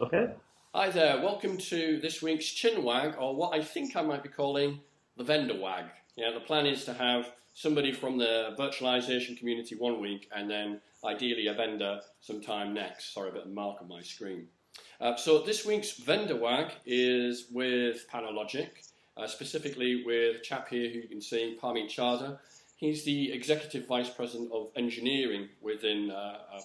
Okay. Hi there, welcome to this week's Chinwag, or what I think I might be calling the Vendorwag. Yeah, the plan is to have somebody from the virtualization community one week and then ideally a vendor sometime next. Sorry, a bit of mark on my screen. So this week's Vendorwag is with Pano, specifically with a chap here who you can see, Parmeet Chaddha. He's the Executive Vice President of Engineering within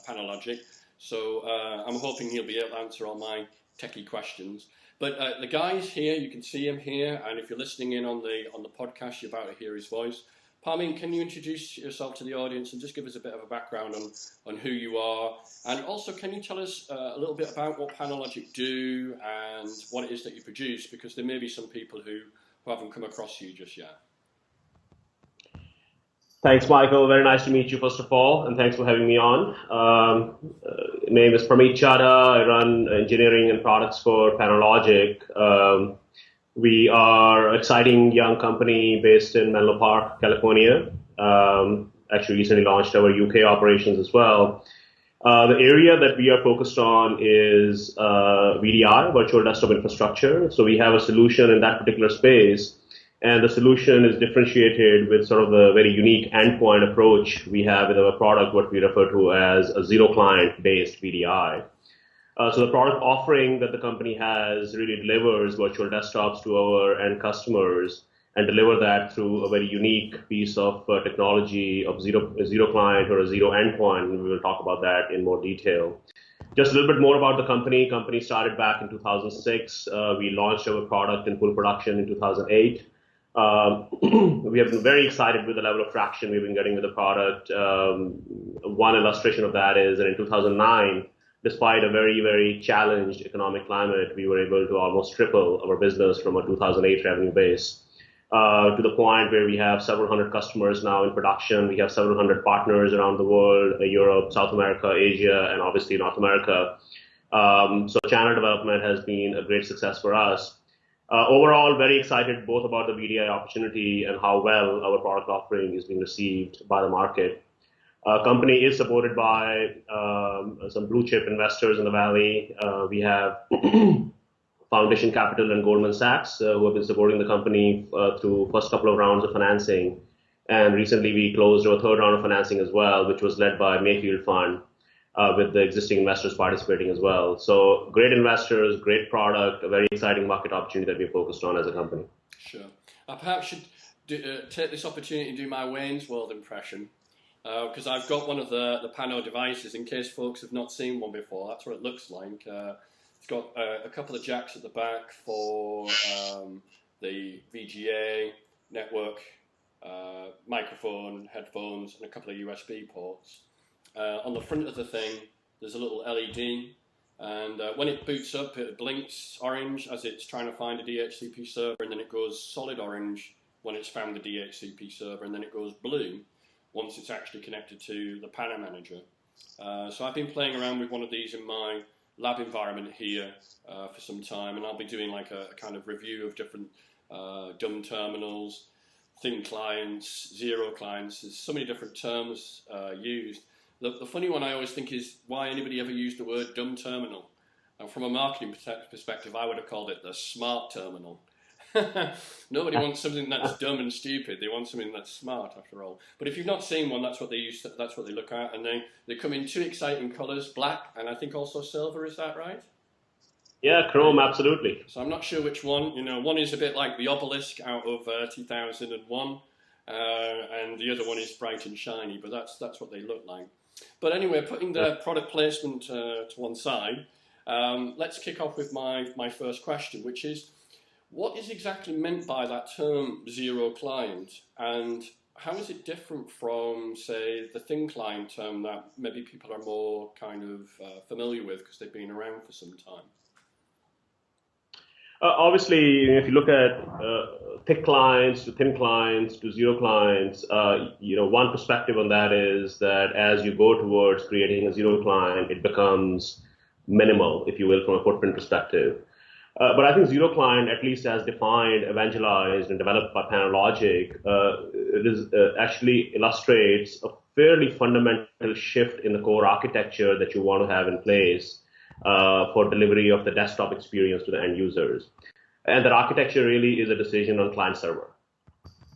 Pano. So I'm hoping he'll be able to answer all my techie questions. But the guys here, you can see him here, and if you're listening in on the podcast, you're about to hear his voice. Parmeet, can you introduce yourself to the audience and just give us a bit of a background on who you are? And also, can you tell us a little bit about what Panologic do and what it is that you produce? Because there may be some people who haven't come across you just yet. Thanks, Michael. Very nice to meet you, first of all, and thanks for having me on. Name is Parmeet Chaddha. I run engineering and products for Panologic. We are an exciting young company based in Menlo Park, California. Actually, recently launched our UK operations as well. The area that we are focused on is VDI, virtual desktop infrastructure. So we have a solution in that particular space. And the solution is differentiated with sort of the very unique endpoint approach we have with our product, what we refer to as a zero client based VDI. So the product offering that the company has really delivers virtual desktops to our end customers and deliver that through a very unique piece of technology of zero client or a zero endpoint. And we will talk about that in more detail. Just a little bit more about the company. Company started back in 2006. We launched our product in full production in 2008. We have been very excited with the level of traction we've been getting with the product. One illustration of that is that in 2009, despite a very, very challenged economic climate, we were able to almost triple our business from a 2008 revenue base to the point where we have several hundred customers now in production. We have several hundred partners around the world, Europe, South America, Asia, and obviously North America. So channel development has been a great success for us. Overall, very excited both about the VDI opportunity and how well our product offering is being received by the market. Company is supported by some blue chip investors in the Valley. We have Foundation Capital and Goldman Sachs who have been supporting the company through first couple of rounds of financing. And recently we closed our third round of financing as well, which was led by Mayfield Fund. With the existing investors participating as well. So great investors, great product, a very exciting market opportunity that we're focused on as a company. Sure. I perhaps should take this opportunity to do my Wayne's World impression because I've got one of the Pano devices in case folks have not seen one before. That's what it looks like. It's got a couple of jacks at the back for the VGA network, microphone, headphones, and a couple of USB ports. On the front of the thing, there's a little LED, and when it boots up, it blinks orange as it's trying to find a DHCP server, and then it goes solid orange when it's found the DHCP server, and then it goes blue once it's actually connected to the Pano Manager. So I've been playing around with one of these in my lab environment here for some time, and I'll be doing like a kind of review of different dumb terminals, thin clients, zero clients. There's so many different terms used. The funny one I always think is why anybody ever used the word dumb terminal. And from a marketing perspective, I would have called it the smart terminal. Nobody wants something that's dumb and stupid. They want something that's smart, after all. But if you've not seen one, that's what they use. That's what they look at, and they come in two exciting colours: black and I think also silver. Is that right? Yeah, chrome, absolutely. So I'm not sure which one. You know, one is a bit like the obelisk out of 2001, and the other one is bright and shiny. But that's what they look like. But anyway, putting the product placement to one side, let's kick off with my first question, which is, what is exactly meant by that term zero client, and how is it different from, say, the thin client term that maybe people are more kind of familiar with because they've been around for some time? Obviously, if you look at thick clients to thin clients to zero clients, one perspective on that is that as you go towards creating a zero client, it becomes minimal, if you will, from a footprint perspective. But I think zero client, at least as defined, evangelized, and developed by Panologic, actually illustrates a fairly fundamental shift in the core architecture that you want to have in place for delivery of the desktop experience to the end users. And that architecture really is a decision on client server.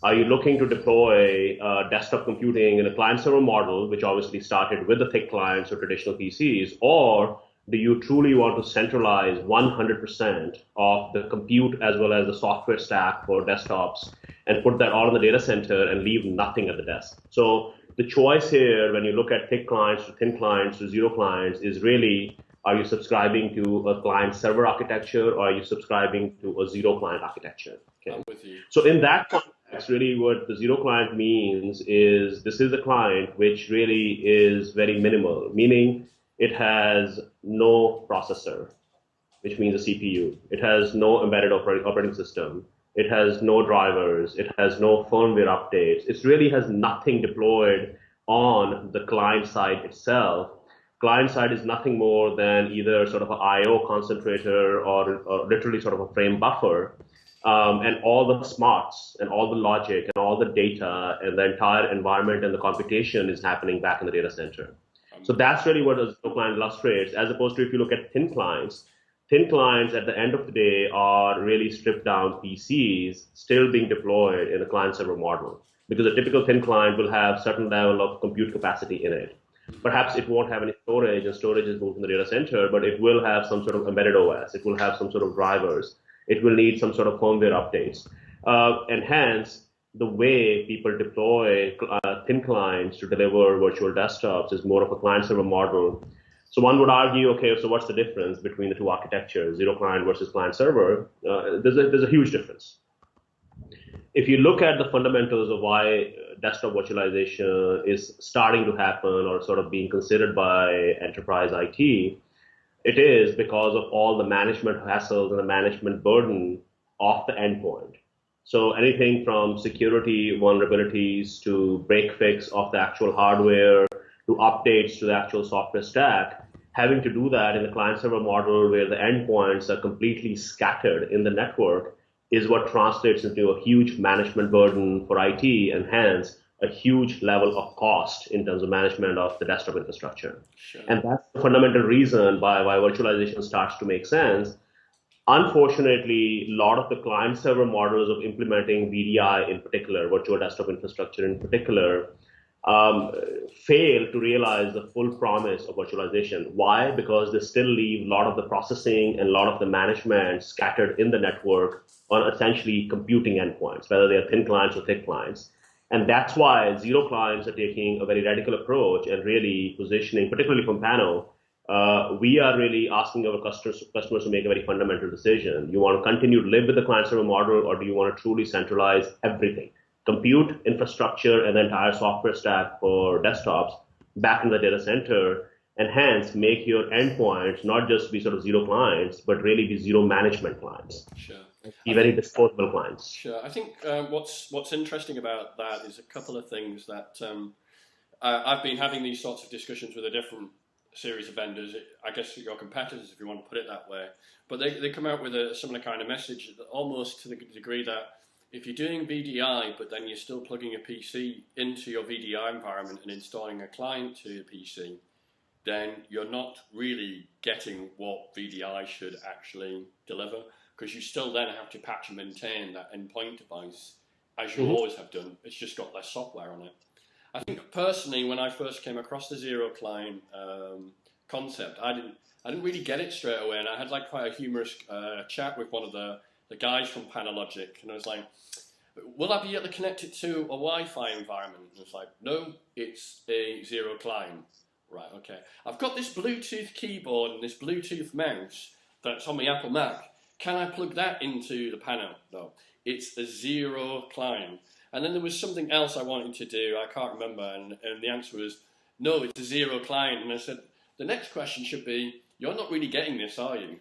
Are you looking to deploy desktop computing in a client-server model, which obviously started with the thick clients or traditional PCs, or do you truly want to centralize 100% of the compute as well as the software stack for desktops and put that all in the data center and leave nothing at the desk? So the choice here, when you look at thick clients to thin clients to zero clients, is really, are you subscribing to a client-server architecture, or are you subscribing to a zero-client architecture? Okay. I'm with you. So in that context, really what the zero client means is this is a client which really is very minimal, meaning it has no processor, which means a CPU. It has no embedded operating system. It has no drivers. It has no firmware updates. It really has nothing deployed on the client side itself. Client side is nothing more than either sort of an I/O concentrator or literally sort of a frame buffer. And all the smarts and all the logic and all the data and the entire environment and the computation is happening back in the data center. So that's really what a zero client illustrates, as opposed to if you look at thin clients at the end of the day are really stripped down PCs still being deployed in a client server model, because a typical thin client will have certain level of compute capacity in it. Perhaps it won't have any storage, and storage is moved from the data center, but it will have some sort of embedded OS. It will have some sort of drivers. It will need some sort of firmware updates. And hence, the way people deploy thin clients to deliver virtual desktops is more of a client-server model. So one would argue, okay, so what's the difference between the two architectures, zero client versus client-server? There's a huge difference. If you look at the fundamentals of why desktop virtualization is starting to happen or sort of being considered by enterprise IT, it is because of all the management hassles and the management burden of the endpoint. So anything from security vulnerabilities to break fix of the actual hardware to updates to the actual software stack, having to do that in the client-server model where the endpoints are completely scattered in the network is what translates into a huge management burden for IT, and hence a huge level of cost in terms of management of the desktop infrastructure. Sure. And that's the fundamental reason why virtualization starts to make sense. Unfortunately, a lot of the client-server models of implementing VDI in particular, virtual desktop infrastructure in particular, fail to realize the full promise of virtualization. Why? Because they still leave a lot of the processing and a lot of the management scattered in the network on essentially computing endpoints, whether they are thin clients or thick clients. And that's why zero clients are taking a very radical approach and really positioning, particularly from Pano, we are really asking our customers to make a very fundamental decision. You want to continue to live with the client-server model, or do you want to truly centralize everything? Compute, infrastructure, and the entire software stack for desktops back in the data center, and hence make your endpoints not just be sort of zero clients, but really be zero management clients. Sure. Be very disposable clients. Sure. I think what's interesting about that is a couple of things that I've been having these sorts of discussions with a different series of vendors, I guess your competitors, if you want to put it that way, but they come out with a similar kind of message, almost to the degree that if you're doing VDI, but then you're still plugging a PC into your VDI environment and installing a client to your PC, then you're not really getting what VDI should actually deliver, because you still then have to patch and maintain that endpoint device as you always have done. It's just got less software on it. I think personally, when I first came across the zero client concept, I didn't really get it straight away, and I had like quite a humorous chat with one of the guys from Panologic, and I was like, will I be able to connect it to a Wi-Fi environment? And it's like, no, it's a zero client. Right, okay. I've got this Bluetooth keyboard and this Bluetooth mouse that's on my Apple Mac. Can I plug that into the Pano? No, it's a zero client. And then there was something else I wanted to do, I can't remember, and the answer was, no, it's a zero client. And I said, the next question should be, you're not really getting this, are you?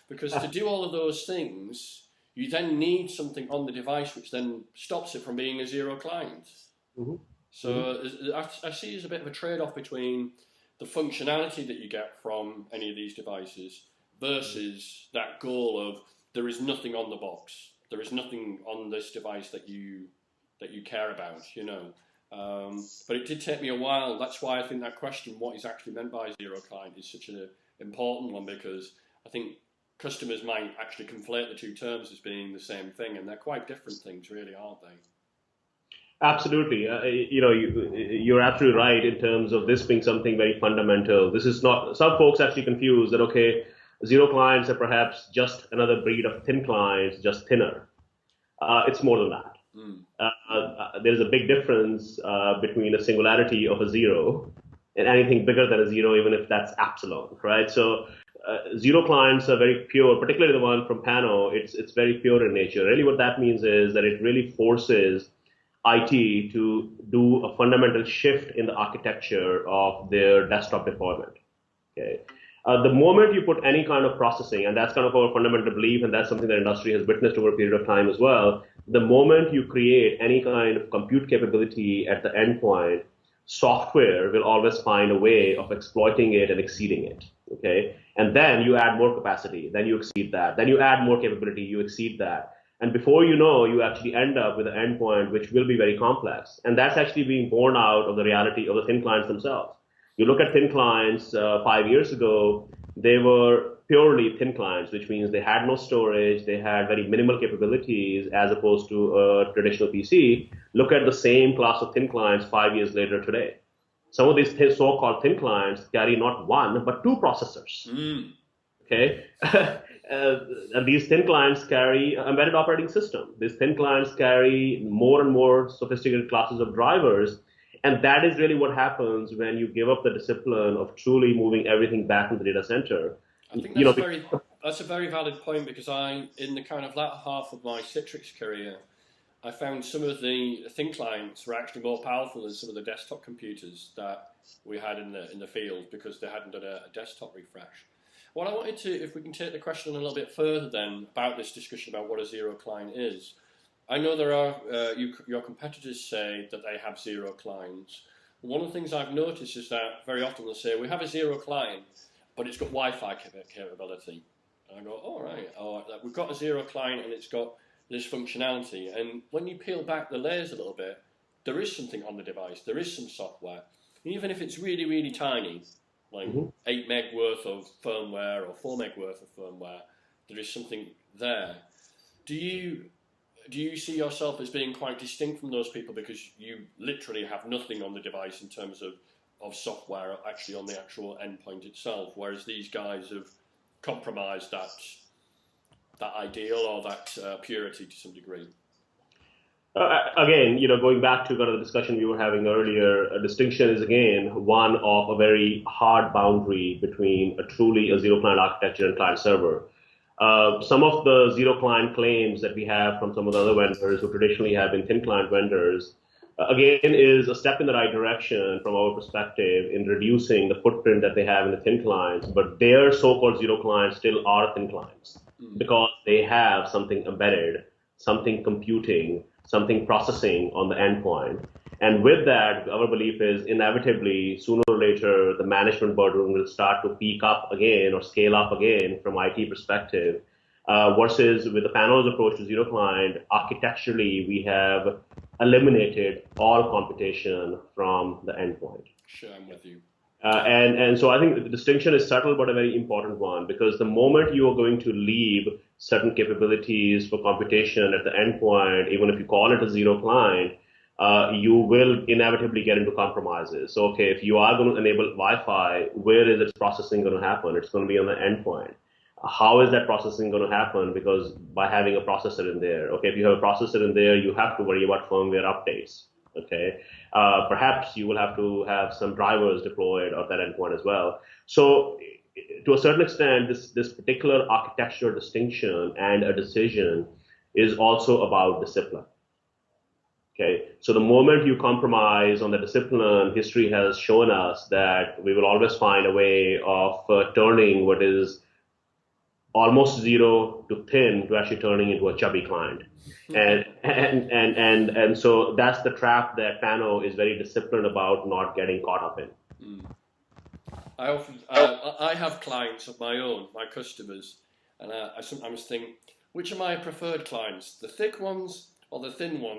Because to do all of those things, you then need something on the device which then stops it from being a zero client. So I see it as a bit of a trade-off between the functionality that you get from any of these devices versus that goal of there is nothing on the box. There is nothing on this device that you care about, you know. But it did take me a while. That's why I think that question, what is actually meant by zero client, is such a important one, because I think customers might actually conflate the two terms as being the same thing, and they're quite different things, really, aren't they? Absolutely. You're absolutely right in terms of this being something very fundamental. This is not, some folks actually confuse that, okay, zero clients are perhaps just another breed of thin clients, just thinner. It's more than that. There's a big difference between a singularity of a zero and anything bigger than a zero, even if that's epsilon, right? So zero clients are very pure, particularly the one from Pano. It's very pure in nature. Really, what that means is that it really forces IT to do a fundamental shift in the architecture of their desktop deployment. Okay. The moment you put any kind of processing, and that's kind of our fundamental belief, and that's something that industry has witnessed over a period of time as well, the moment you create any kind of compute capability at the endpoint, software will always find a way of exploiting it and exceeding it. Okay. And then you add more capacity, then you exceed that, then you add more capability, you exceed that. And before you know, you actually end up with an endpoint which will be very complex. And that's actually being born out of the reality of the thin clients themselves. You look at thin clients 5 years ago, they were purely thin clients, which means they had no storage, they had very minimal capabilities as opposed to a traditional PC. Look at the same class of thin clients 5 years later today. Some of these so-called thin clients carry not one, but two processors. Okay. And these thin clients carry embedded operating system. These thin clients carry more and more sophisticated classes of drivers. And that is really what happens when you give up the discipline of truly moving everything back into the data center. I think that's a very valid point, because in the kind of latter half of my Citrix career, I found some of the thin clients were actually more powerful than some of the desktop computers that we had in the field, because they hadn't done a desktop refresh. Well, I wanted to, if we can take the question a little bit further then about this discussion about what a zero client is. I know there are, your competitors say that they have zero clients. One of the things I've noticed is that very often they'll say, we have a zero client, but it's got Wi-Fi capability. And I go, all right, we've got a zero client and it's got this functionality. And when you peel back the layers a little bit, there is something on the device, there is some software. And even if it's really, really tiny, like 8 meg worth of firmware or 4 meg worth of firmware, there is something there. Do you see yourself as being quite distinct from those people, because you literally have nothing on the device in terms of software actually on the actual endpoint itself, whereas these guys have compromised that ideal or that purity to some degree? Again, going back to kind of the discussion we were having earlier, a distinction is again one of a very hard boundary between a zero client architecture and client server. Some of the zero client claims that we have from some of the other vendors who traditionally have been thin client vendors, again, is a step in the right direction from our perspective in reducing the footprint that they have in the thin clients, but their so-called zero clients still are thin clients because they have something embedded, something computing, something processing on the endpoint. And with that, our belief is inevitably, sooner or later, the management burden will start to peak up again or scale up again from IT perspective. Versus with the Pano's approach to zero client, architecturally, we have eliminated all computation from the endpoint. Sure, I'm with you. And so I think the distinction is subtle, but a very important one, because the moment you are going to leave certain capabilities for computation at the endpoint, even if you call it a zero client, you will inevitably get into compromises. So, okay, if you are going to enable Wi-Fi, where is its processing going to happen? It's going to be on the endpoint. How is that processing going to happen? Because by having a processor in there, okay, if you have a processor in there, you have to worry about firmware updates. Okay, perhaps you will have to have some drivers deployed on that endpoint as well. So, to a certain extent, this particular architectural distinction and a decision is also about discipline. Okay, so the moment you compromise on the discipline, history has shown us that we will always find a way of turning what is almost zero to thin to actually turning into a chubby client. And so that's the trap that Pano is very disciplined about not getting caught up in. I have clients of my own, my customers, and I sometimes think, which are my preferred clients, the thick ones or the thin ones?